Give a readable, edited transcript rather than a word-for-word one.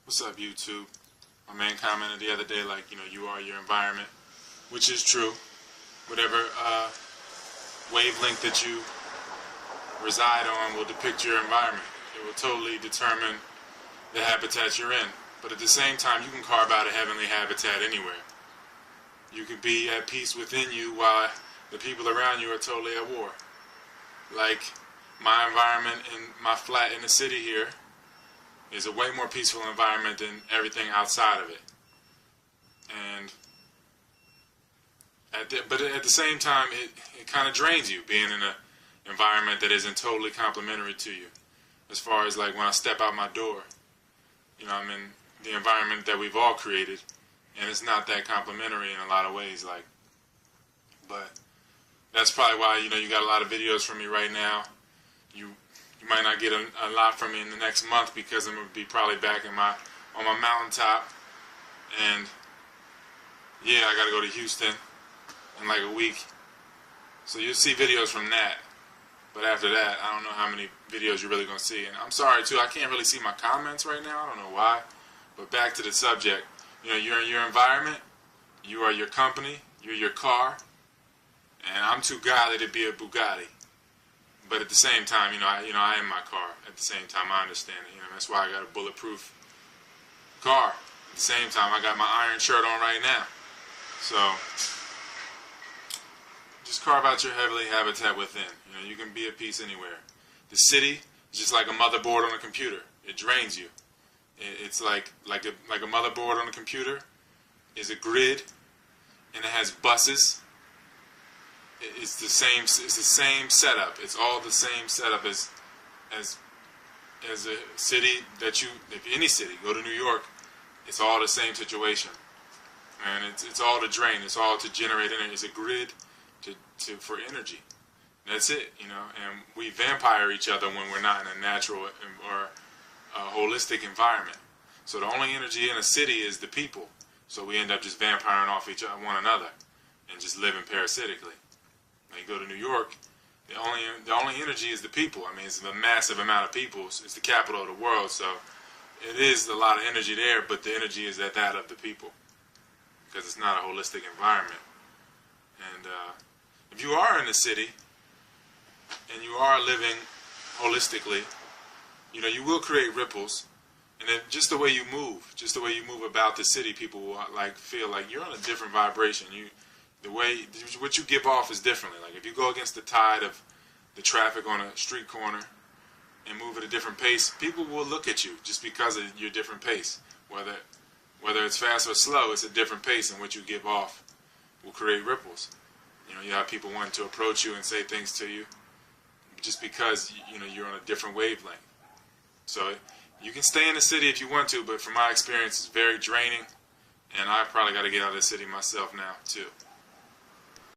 What's up, YouTube? My man commented the other day, like, you are your environment, which is true. Whatever wavelength that you reside on will depict your environment. It will totally determine the habitat you're in. But at the same time, you can carve out a heavenly habitat anywhere. You can be at peace within you while the people around you are totally at war. Like my environment in my flat in the city here is a way more peaceful environment than everything outside of it. And but at the same time, it kind of drains you being in an environment that isn't totally complementary to you. As far as like when I step out my door, I'm in the environment that we've all created, and it's not that complementary in a lot of ways. But that's probably why you got a lot of videos from me right now. You might not get a lot from me in the next month because I'm gonna be probably back on my mountaintop, and yeah, I gotta go to Houston in like a week. So you'll see videos from that. But after that, I don't know how many videos you're really gonna see. And I'm sorry too, I can't really see my comments right now. I don't know why. But back to the subject. You're in your environment. You are your company. You're your car. And I'm too godly to be a Bugatti. But at the same time, I am my car. At the same time, I understand it. That's why I got a bulletproof car. At the same time, I got my iron shirt on right now. So just carve out your heavenly habitat within. You can be at peace anywhere. The city is just like a motherboard on a computer. It drains you. It's like a motherboard on a computer is a grid, and it has buses. It's the same setup. It's all the same setup as a city if any city, go to New York, it's all the same situation. And it's all to drain. It's all to generate energy. It's a grid for energy. That's it, and we vampire each other when we're not in a natural or a holistic environment. So the only energy in a city is the people. So we end up just vampiring off one another and just living parasitically. When you go to New York, the only energy is the people. It's a massive amount of people. It's the capital of the world, so it is a lot of energy there, but the energy is that of the people because it's not a holistic environment. And if you are in the city and you are living holistically, you will create ripples. And then just the way you move about the city, people will feel like you're on a different vibration. What you give off is differently. Like if you go against the tide of the traffic on a street corner and move at a different pace, people will look at you just because of your different pace. Whether it's fast or slow, it's a different pace, and what you give off will create ripples. You have people wanting to approach you and say things to you just because you're on a different wavelength. So you can stay in the city if you want to, but from my experience, it's very draining, and I probably got to get out of the city myself now too.